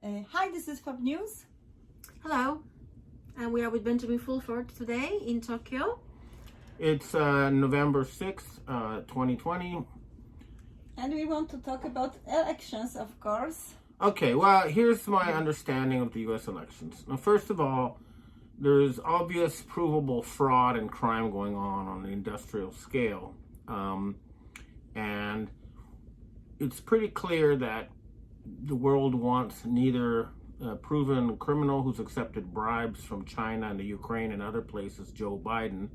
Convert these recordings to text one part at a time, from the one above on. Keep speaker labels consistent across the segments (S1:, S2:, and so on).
S1: Hi, this is Pop News.
S2: Hello, and we are with Benjamin Fulford today in Tokyo.
S3: It's November 6th, 2020.
S1: And we want to talk about elections, of course.
S3: Okay, well, here's my understanding of the U.S. elections. Now, first of all, there's obvious provable fraud and crime going on the industrial scale. And it's pretty clear that the world wants neither a proven criminal who's accepted bribes from China and the Ukraine and other places, Joe Biden,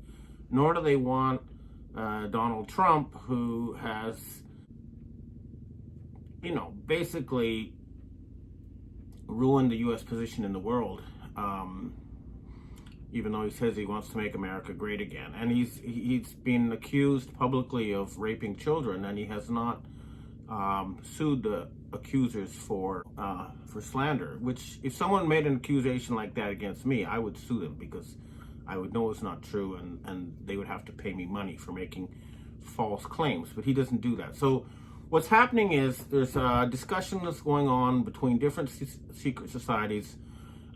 S3: nor do they want Donald Trump, who has, basically ruined the U.S. position in the world, even though he says he wants to make America great again. And he's been accused publicly of raping children, and he has not sued the accusers for slander, which if someone made an accusation like that against me, I would sue them because I would know it's not true, and they would have to pay me money for making false claims. But he doesn't do that. So what's happening is there's a discussion that's going on between different secret societies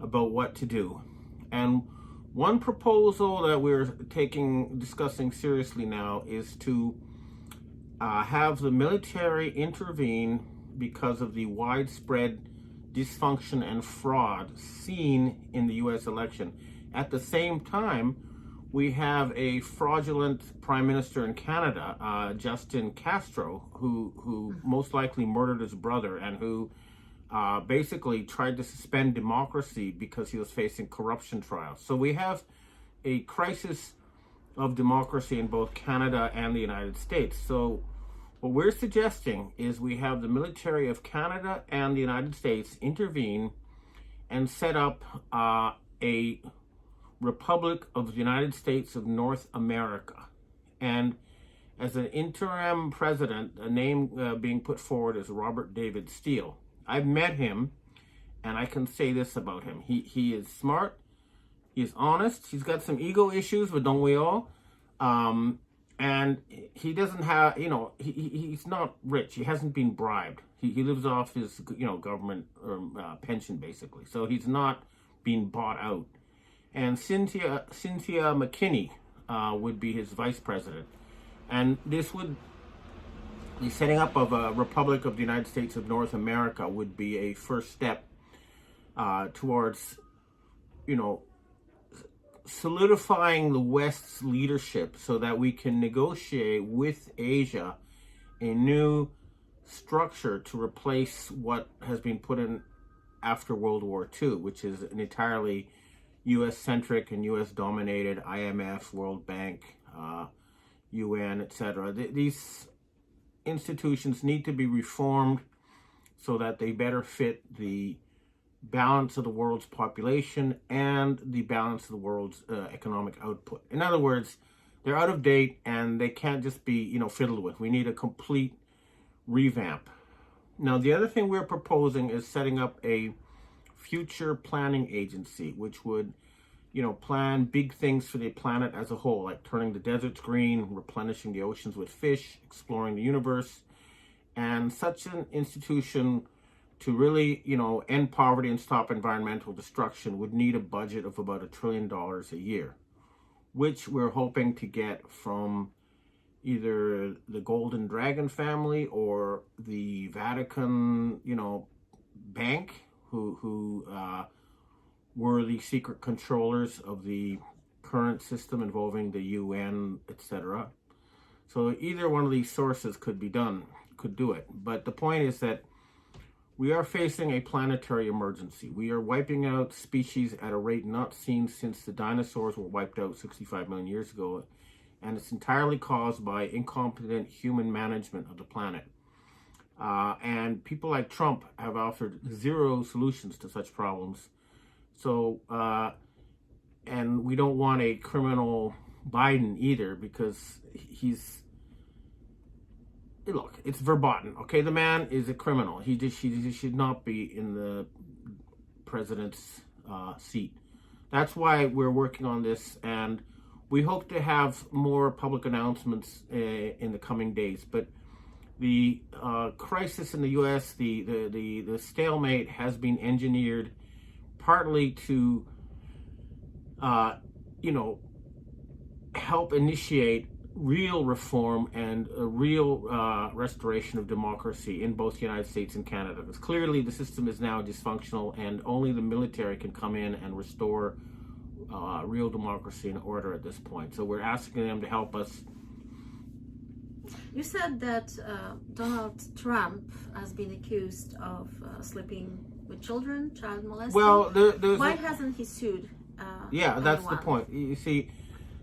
S3: about what to do. And one proposal that we're discussing seriously now is to have the military intervene because of the widespread dysfunction and fraud seen in the U.S. election. At the same time, we have a fraudulent prime minister in Canada, Justin Castro, who most likely murdered his brother and who basically tried to suspend democracy because he was facing corruption trials. So we have a crisis of democracy in both Canada and the United States. So what we're suggesting is we have the military of Canada and the United States intervene and set up a Republic of the United States of North America. And as an interim president, a name being put forward is Robert David Steele. I've met him, and I can say this about him. He is smart, he's honest, he's got some ego issues, but don't we all? And he doesn't have, he's not rich. He hasn't been bribed. He lives off his, government pension, basically. So he's not being bought out. And Cynthia McKinney would be his vice president. And this would, the setting up of a Republic of the United States of North America would be a first step towards, solidifying the West's leadership so that we can negotiate with Asia a new structure to replace what has been put in after World War II, which is an entirely U.S.-centric and U.S.-dominated IMF, World Bank, UN, etc. These institutions need to be reformed so that they better fit the balance of the world's population and the balance of the world's economic output. In other words, they're out of date and they can't just be, fiddled with. We need a complete revamp. Now, the other thing we're proposing is setting up a future planning agency, which would, plan big things for the planet as a whole, like turning the deserts green, replenishing the oceans with fish, exploring the universe. And such an institution to really, end poverty and stop environmental destruction would need a budget of about $1 trillion a year, which we're hoping to get from either the Golden Dragon family or the Vatican, bank, who were the secret controllers of the current system involving the UN, etc. So either one of these sources could do it. But the point is that we are facing a planetary emergency. We are wiping out species at a rate not seen since the dinosaurs were wiped out 65 million years ago, and it's entirely caused by incompetent human management of the planet. And people like Trump have offered zero solutions to such problems. So, and we don't want a criminal Biden either, because look, it's verboten, okay? The man is a criminal. He should not be in the president's seat. That's why we're working on this, and we hope to have more public announcements in the coming days. But The crisis in the U.S., the stalemate has been engineered partly to, help initiate real reform and a real restoration of democracy in both the United States and Canada. Because clearly the system is now dysfunctional, and only the military can come in and restore real democracy and order at this point. So we're asking them to help us.
S2: You said that Donald Trump has been accused of sleeping with children, child molesting.
S3: Well,
S2: why hasn't he sued?
S3: That's the point. You see,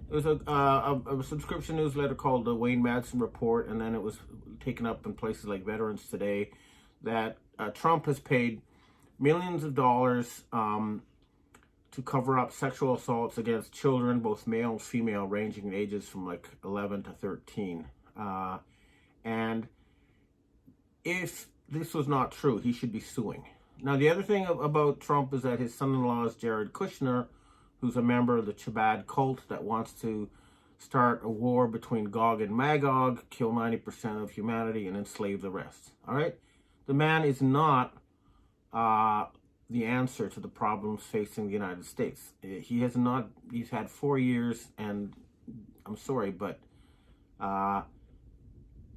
S3: there's a subscription newsletter called the Wayne Madsen Report, and then it was taken up in places like Veterans Today, that Trump has paid millions of dollars to cover up sexual assaults against children, both male and female, ranging in ages from like 11 to 13. And if this was not true, he should be suing. Now, the other thing about Trump is that his son-in-law is Jared Kushner, who's a member of the Chabad cult that wants to start a war between Gog and Magog, kill 90% of humanity, and enslave the rest. All right? The man is not the answer to the problems facing the United States. He has not. He's had 4 years, and I'm sorry, but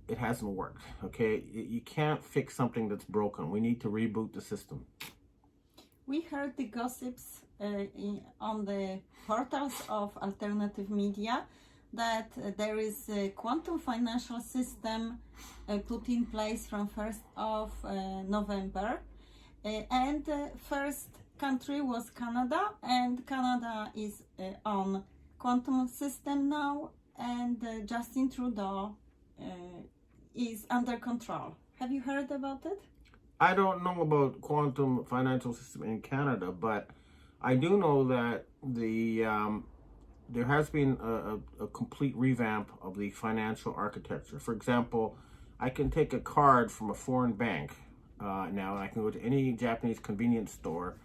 S3: it hasn't worked, okay? You can't fix something that's broken. We need to reboot the system.
S1: We heard the gossips on the portals of alternative media that there is a quantum financial system put in place from 1st of November. And the first country was Canada, and Canada is on quantum system now, and Justin Trudeau is under control. Have you heard about it?
S3: I don't know about quantum financial system in Canada, but I do know that there has been a complete revamp of the financial architecture. For example, I can take a card from a foreign bank now, and I can go to any Japanese convenience store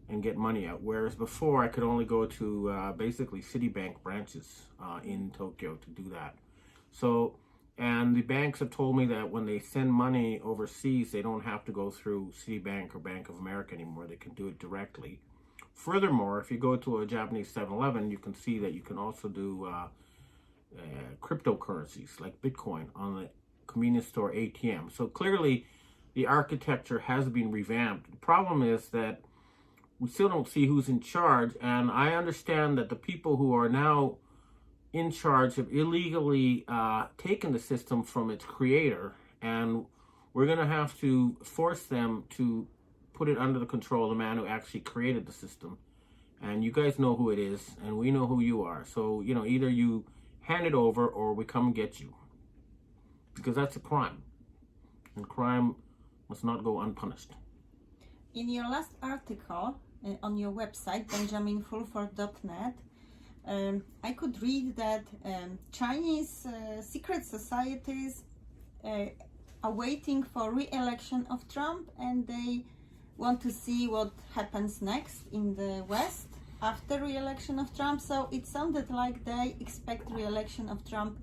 S3: and get money out. Whereas before, I could only go to basically Citibank branches in Tokyo to do that. So, and the banks have told me that when they send money overseas, they don't have to go through Citibank or Bank of America anymore. They can do it directly. Furthermore, if you go to a Japanese 7-Eleven, you can see that you can also do cryptocurrencies like Bitcoin on the convenience store ATM. So clearly, the architecture has been revamped. The problem is that we still don't see who's in charge, and I understand that the people who are now in charge have illegally taken the system from its creator, and we're going to have to force them to put it under the control of the man who actually created the system. And you guys know who it is, and we know who you are. So, either you hand it over or we come and get you. Because that's a crime. And crime must not go unpunished.
S1: In your last article on your website, benjaminfulford.net, I could read that Chinese secret societies are waiting for re-election of Trump, and they want to see what happens next in the West after re-election of Trump. So it sounded like they expect re-election of Trump.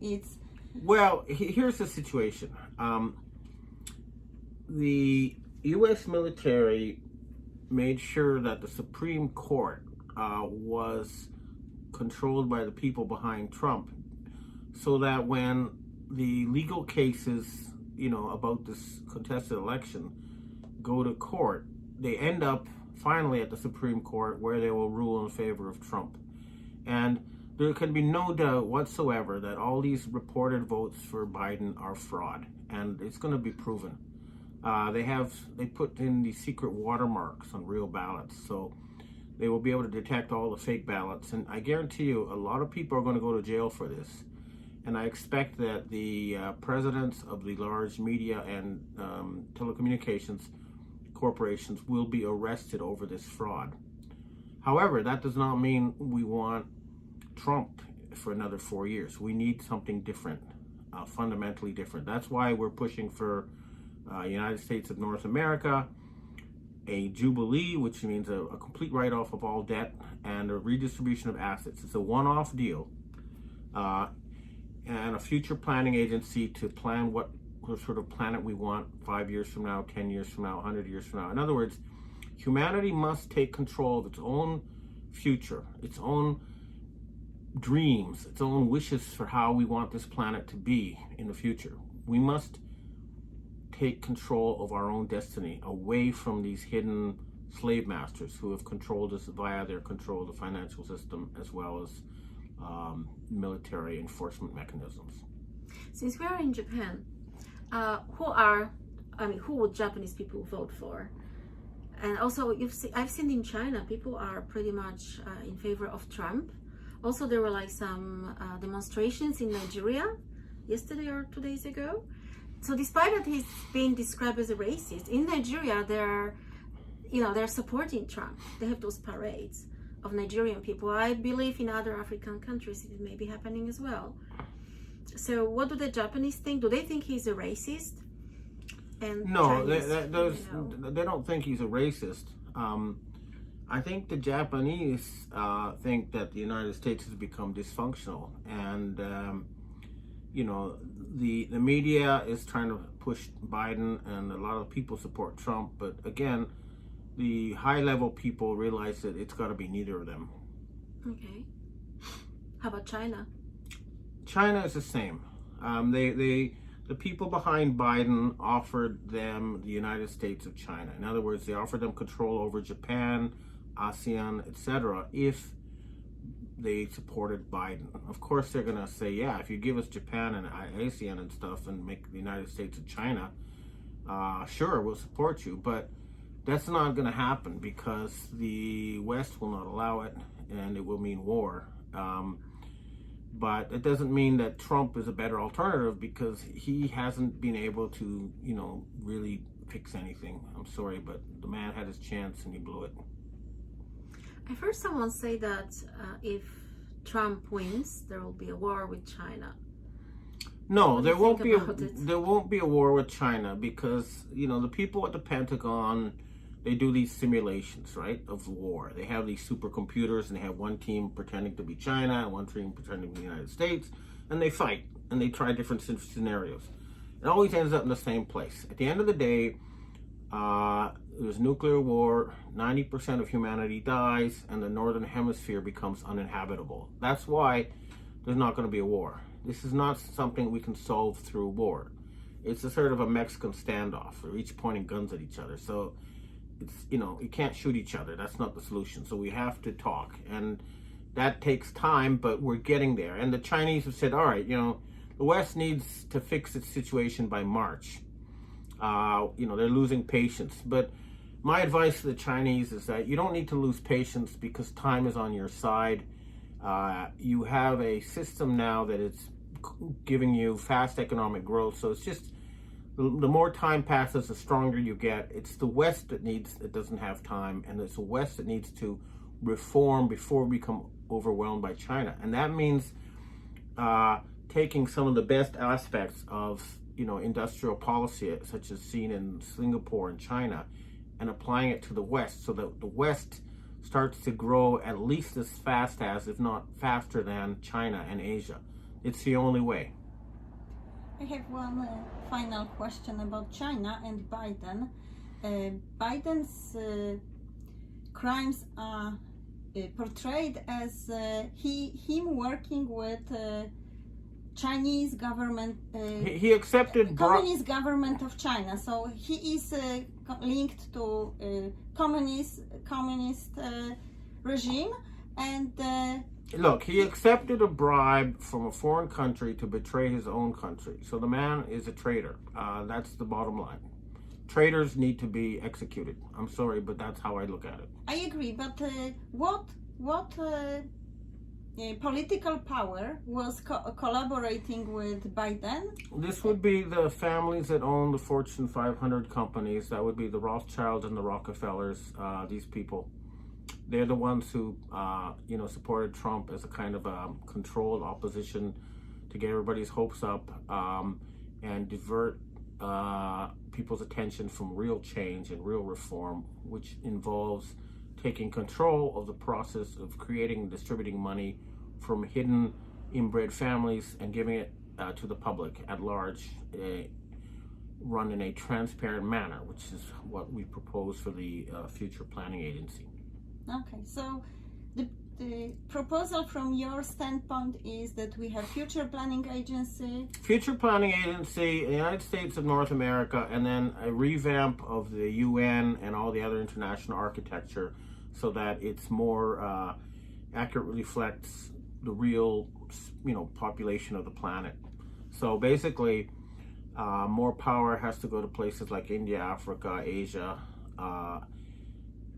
S3: Well, here's the situation. The U.S. military made sure that the Supreme Court was controlled by the people behind Trump, so that when the legal cases, about this contested election go to court, they end up finally at the Supreme Court, where they will rule in favor of Trump. And there can be no doubt whatsoever that all these reported votes for Biden are fraud, and it's going to be proven. They put in these secret watermarks on real ballots, so they will be able to detect all the fake ballots. And I guarantee you, a lot of people are going to go to jail for this. And I expect that the presidents of the large media and telecommunications corporations will be arrested over this fraud. However, that does not mean we want Trump for another 4 years. We need something different, fundamentally different. That's why we're pushing for United States of North America, a jubilee, which means a complete write-off of all debt, and a redistribution of assets. It's a one-off deal, and a future planning agency to plan what sort of planet we want 5 years from now, 10 years from now, 100 years from now. In other words, humanity must take control of its own future, its own dreams, its own wishes for how we want this planet to be in the future. We must take control of our own destiny away from these hidden slave masters who have controlled us via their control of the financial system as well as military enforcement mechanisms.
S2: Since we are in Japan, who would Japanese people vote for? And also, I've seen in China, people are pretty much in favor of Trump. Also, there were like some demonstrations in Nigeria yesterday or 2 days ago. So despite that he's being described as a racist, in Nigeria, they're supporting Trump. They have those parades of Nigerian people. I believe in other African countries it may be happening as well. So what do the Japanese think? Do they think he's a racist? And
S3: no,
S2: Chinese,
S3: they don't think he's a racist. I think the Japanese think that the United States has become dysfunctional, and the media is trying to push Biden, and a lot of people support Trump. But again, the high-level people realize that it's got to be neither of them.
S2: Okay. How about China?
S3: China is the same. The people behind Biden offered them the United States of China. In other words, they offered them control over Japan, ASEAN, etc. if they supported Biden. Of course, they're going to say, yeah, if you give us Japan and ASEAN and stuff and make the United States of China, sure, we'll support you. But that's not going to happen because the West will not allow it, and it will mean war. But it doesn't mean that Trump is a better alternative because he hasn't been able to, really fix anything. I'm sorry, but the man had his chance and he blew it.
S2: I've heard someone say that if Trump wins, there will be a war with China.
S3: No, there won't be a war with China because, the people at the Pentagon, they do these simulations, right, of war. They have these supercomputers, and they have one team pretending to be China and one team pretending to be the United States, and they fight, and they try different scenarios. It always ends up in the same place. At the end of the day, there's nuclear war, 90% of humanity dies, and the Northern Hemisphere becomes uninhabitable. That's why there's not going to be a war. This is not something we can solve through war. It's a sort of a Mexican standoff. We're each pointing guns at each other. So it's, you can't shoot each other. That's not the solution. So we have to talk. And that takes time, but we're getting there. And the Chinese have said, all right, the West needs to fix its situation by March. They're losing patience. But my advice to the Chinese is that you don't need to lose patience because time is on your side. You have a system now that is giving you fast economic growth. So it's just the more time passes, the stronger you get. It's the West that doesn't have time, and it's the West that needs to reform before we become overwhelmed by China. And that means taking some of the best aspects of industrial policy, such as seen in Singapore and China, and applying it to the West, so that the West starts to grow at least as fast as, if not faster than, China and Asia. It's the only way.
S1: I have one final question about China and Biden. Biden's crimes are portrayed as him working with Chinese government,
S3: he accepted
S1: communist government of China. So he is linked to communist regime, and
S3: look, he accepted a bribe from a foreign country to betray his own country. So the man is a traitor. That's the bottom line. Traitors need to be executed. I'm sorry, but that's how I look at it.
S1: I agree, but what political power was collaborating with Biden?
S3: This would be the families that own the Fortune 500 companies. That would be the Rothschilds and the Rockefellers, these people. They're the ones who, supported Trump as a kind of controlled opposition to get everybody's hopes up and divert people's attention from real change and real reform, which involves taking control of the process of creating and distributing money from hidden inbred families and giving it to the public at large, run in a transparent manner, which is what we propose for the future planning agency.
S1: Okay, so the proposal from your standpoint is that we have future planning agency.
S3: Future planning agency, the United States of North America, and then a revamp of the UN and all the other international architecture so that it's more accurately reflects the real, population of the planet. So basically, more power has to go to places like India, Africa, Asia,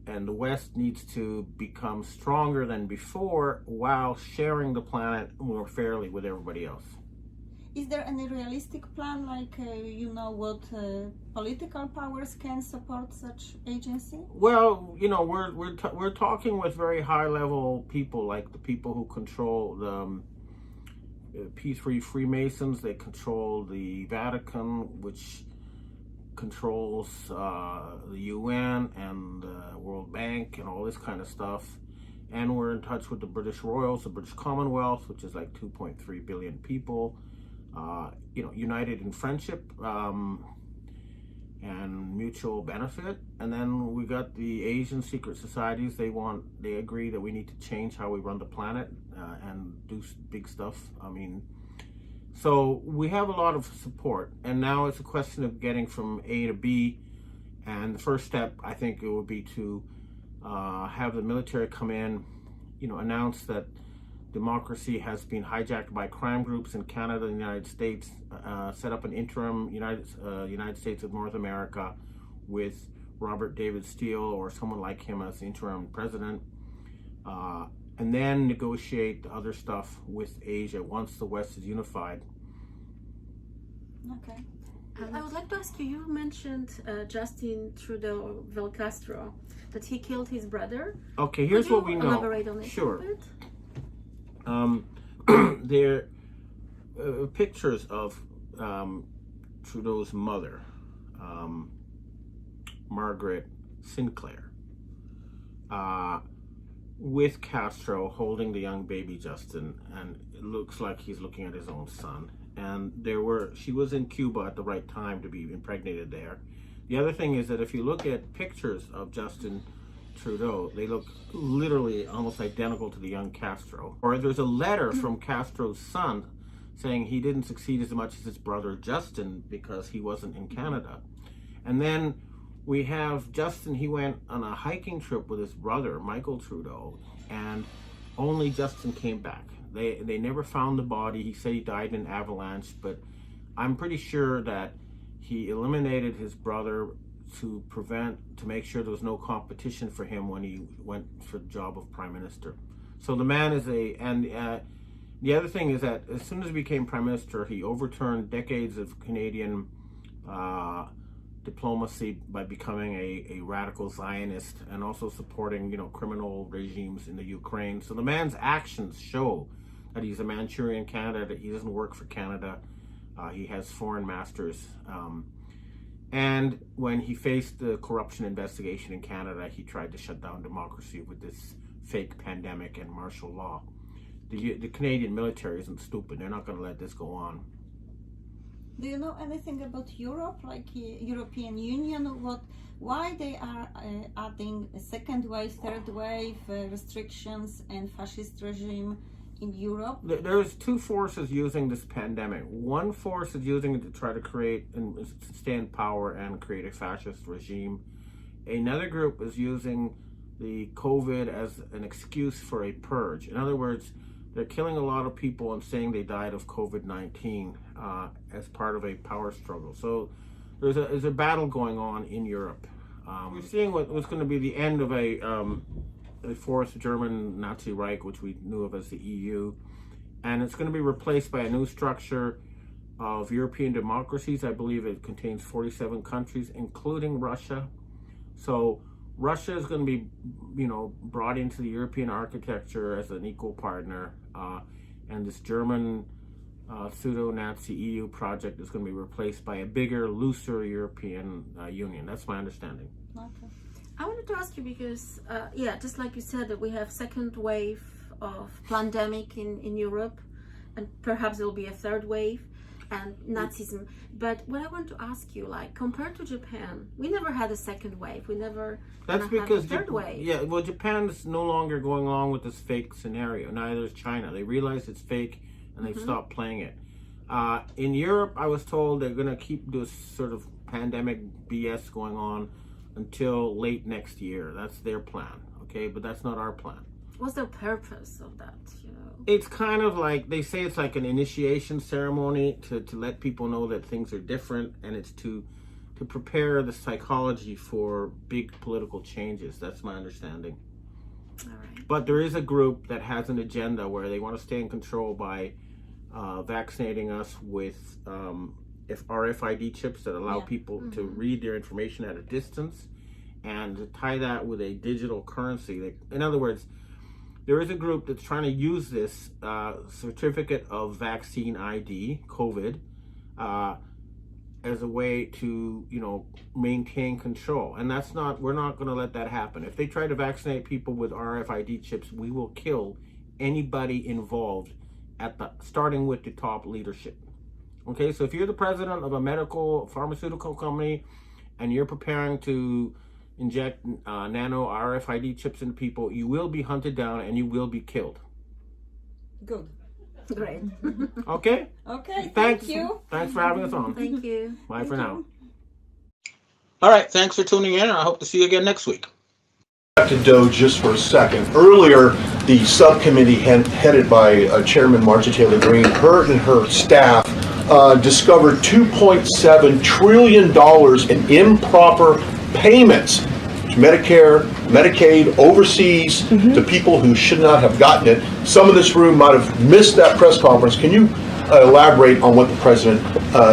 S3: and the West needs to become stronger than before while sharing the planet more fairly with everybody else.
S1: Is there any realistic plan, like what political powers can support such agency?
S3: Well, we're talking with very high level people, like the people who control the P3 Freemasons. They control the Vatican, which controls the UN and the World Bank and all this kind of stuff. And we're in touch with the British Royals, the British Commonwealth, which is like 2.3 billion people, united in friendship and mutual benefit. And then we got the Asian secret societies. They agree that we need to change how we run the planet and do big stuff. So we have a lot of support, and now it's a question of getting from A to B. And the first step, I think, it would be to have the military come in, announce that democracy has been hijacked by crime groups in Canada and the United States, set up an interim United States of North America with Robert David Steele or someone like him as the interim president, and then negotiate the other stuff with Asia once the West is unified.
S1: Okay.
S2: I would like to ask you, you mentioned Justin Trudeau Castro, that he killed his brother.
S3: Okay, here's what we know.
S2: Elaborate on it
S3: Sure.
S2: a bit?
S3: There are pictures of Trudeau's mother, Margaret Sinclair, with Castro holding the young baby Justin, and it looks like he's looking at his own son. And she was in Cuba at the right time to be impregnated there. The other thing is that if you look at pictures of Justin Trudeau, they look literally almost identical to the young Castro. Or there's a letter from Castro's son saying he didn't succeed as much as his brother Justin because he wasn't in Canada. And then we have Justin, he went on a hiking trip with his brother, Michael Trudeau, and only Justin came back. They never found the body. He said he died in an avalanche, but I'm pretty sure that he eliminated his brother to make sure there was no competition for him when he went for the job of prime minister. So the man is the other thing is that as soon as he became prime minister, he overturned decades of Canadian diplomacy by becoming a radical Zionist and also supporting, criminal regimes in the Ukraine. So the man's actions show that he's a Manchurian candidate, that he doesn't work for Canada. He has foreign masters. And when he faced the corruption investigation in Canada, he tried to shut down democracy with this fake pandemic and martial law. The Canadian military isn't stupid. They're not going to let this go on.
S1: Do you know anything about Europe, like European Union? Why they are adding a second wave, third wave restrictions and fascist regime in Europe?
S3: There's two forces using this pandemic. One force is using it to try to create and stay in power and create a fascist regime. Another group is using the COVID as an excuse for a purge. In other words, they're killing a lot of people and saying they died of COVID-19 as part of a power struggle. So there's a battle going on in Europe. We're seeing what's going to be the end of the fourth German Nazi Reich, which we knew of as the EU. And it's going to be replaced by a new structure of European democracies. I believe it contains 47 countries, including Russia. So Russia is going to be, brought into the European architecture as an equal partner. And this German pseudo-Nazi EU project is going to be replaced by a bigger, looser European Union. That's my understanding.
S1: Okay.
S2: I wanted to ask you because, just like you said, that we have second wave of pandemic in Europe, and perhaps there will be a third wave. and Nazism. But what I want to ask you, like, compared to Japan, we never had a second wave. We never
S3: That's
S2: had
S3: because
S2: a third wave.
S3: yeah, well, Japan's no longer going along with this fake scenario. Neither is China. They realize it's fake and they've stopped playing it. In Europe, I was told they're going to keep this sort of pandemic BS going on until late next year. That's their plan, okay? But that's not our plan.
S2: What's the purpose of that?
S3: It's kind of like, they say it's like an initiation ceremony to let people know that things are different, and it's to prepare the psychology for big political changes. That's my understanding.
S2: All right.
S3: But there is a group that has an agenda where they want to stay in control by vaccinating us with RFID chips that allow people to read their information at a distance, and to tie that with a digital currency. In other words, there is a group that's trying to use this certificate of vaccine ID, COVID, as a way to, maintain control. And we're not going to let that happen. If they try to vaccinate people with RFID chips, we will kill anybody involved starting with the top leadership. Okay, so if you're the president of a medical pharmaceutical company and you're preparing to inject nano RFID chips into people, you will be hunted down and you will be killed.
S1: Good.
S2: Great.
S3: Okay?
S1: Okay,
S3: Thanks.
S1: thank you.
S3: Thanks for having us on.
S2: Thank you.
S3: Bye for now. All right, thanks for tuning in. I hope to see you again next week.
S4: Back to Doge just for a second. Earlier, the subcommittee headed by Chairman Marjorie Taylor Greene, her and her staff discovered $2.7 trillion in improper payments to Medicare, Medicaid, overseas, to people who should not have gotten it. Some of this room might have missed that press conference. Can you elaborate on what the president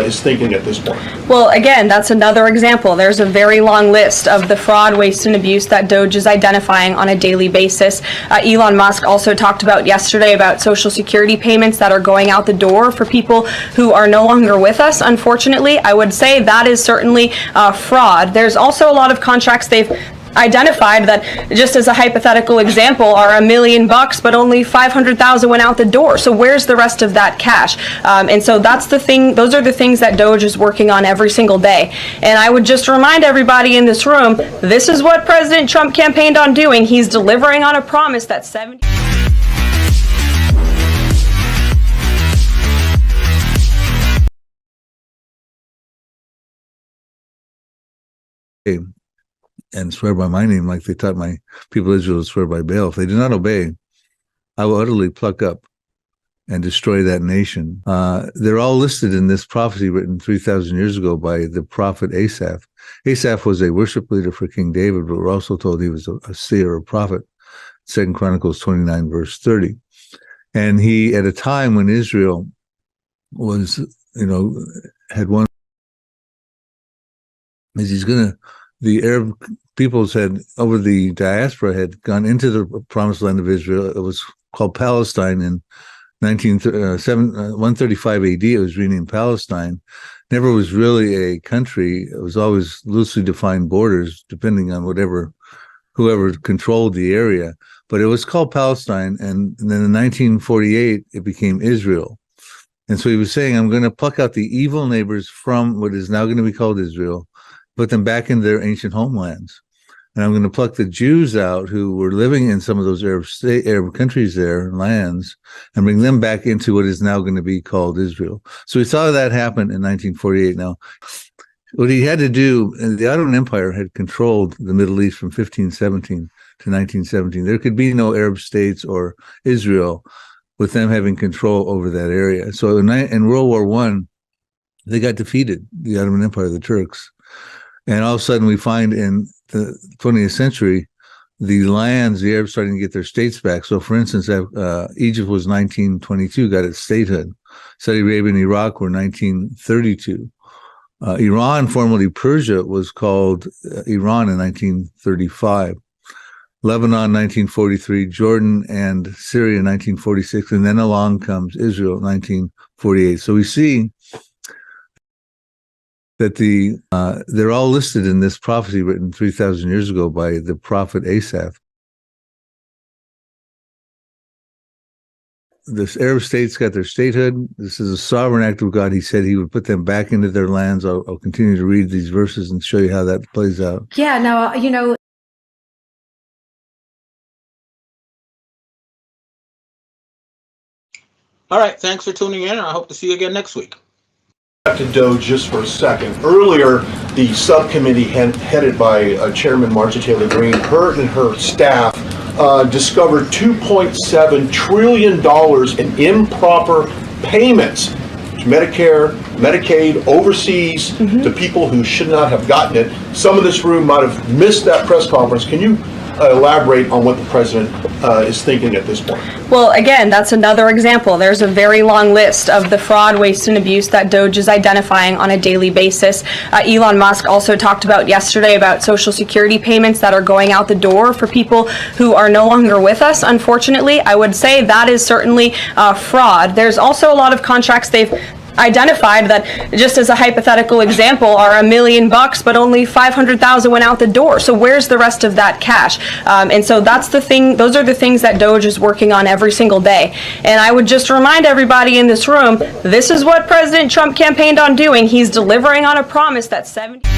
S4: is thinking at this point?
S5: Well, again, that's another example. There's a very long list of the fraud, waste, and abuse that Doge is identifying on a daily basis. Elon Musk also talked about yesterday about Social Security payments that are going out the door for people who are no longer with us, unfortunately. I would say that is certainly fraud. There's also a lot of contracts they've identified that, just as a hypothetical example, are $1 million, but only 500,000 went out the door. So where's the rest of that cash? And so that's the thing. Those are the things that Doge is working on every single day. And I would just remind everybody in this room, this is what President Trump campaigned on doing. He's delivering on a promise that 70.
S6: And swear by my name like they taught my people of Israel to swear by Baal. If they do not obey, I will utterly pluck up and destroy that nation. They're all listed in this prophecy written 3,000 years ago by the prophet Asaph. Asaph was a worship leader for King David, but we're also told he was a seer, a prophet. 2 Chronicles 29, verse 30. And he, at a time when Israel was, had won, the Arab peoples had, over the diaspora, had gone into the promised land of Israel. It was called Palestine in 135 AD. It was renamed Palestine. Never was really a country. It was always loosely defined borders, depending on whoever controlled the area. But it was called Palestine, and then in 1948, it became Israel. And so he was saying, I'm going to pluck out the evil neighbors from what is now going to be called Israel, put them back in their ancient homelands. And I'm going to pluck the Jews out who were living in some of those Arab countries there, lands, and bring them back into what is now going to be called Israel. So we saw that happen in 1948. Now, what he had to do, the Ottoman Empire had controlled the Middle East from 1517 to 1917. There could be no Arab states or Israel with them having control over that area. So in World War I, they got defeated, the Ottoman Empire, the Turks. And all of a sudden we find in the 20th century, the Arabs starting to get their states back. So for instance, Egypt was 1922, got its statehood. Saudi Arabia and Iraq were 1932. Iran, formerly Persia, was called Iran in 1935. Lebanon, 1943, Jordan and Syria, 1946, and then along comes Israel, 1948. So we see that they're all listed in this prophecy written 3,000 years ago by the prophet Asaph. the Arab states got their statehood. This is a sovereign act of God. He said he would put them back into their lands. I'll continue to read these verses and show you how that plays out.
S7: Yeah, now,
S3: All right, thanks for tuning in, and I hope to see you again next week.
S4: Back to Doe just for a second. Earlier, the subcommittee headed by Chairman Marjorie Taylor Greene, her and her staff discovered $2.7 trillion in improper payments to Medicare, Medicaid, overseas, to people who should not have gotten it. Some of this room might have missed that press conference. Can you elaborate on what the president is thinking at this point?
S5: Well, again, that's another example. There's a very long list of the fraud, waste, and abuse that DOGE is identifying on a daily basis. Elon Musk also talked about yesterday about Social Security payments that are going out the door for people who are no longer with us. Unfortunately, I would say that is certainly fraud. There's also a lot of contracts they've identified that, just as a hypothetical example, are $1 million, but only 500,000 went out the door. So where's the rest of that cash? And so that's the thing. Those are the things that DOGE is working on every single day. And I would just remind everybody in this room, this is what President Trump campaigned on doing. He's delivering on a promise that 70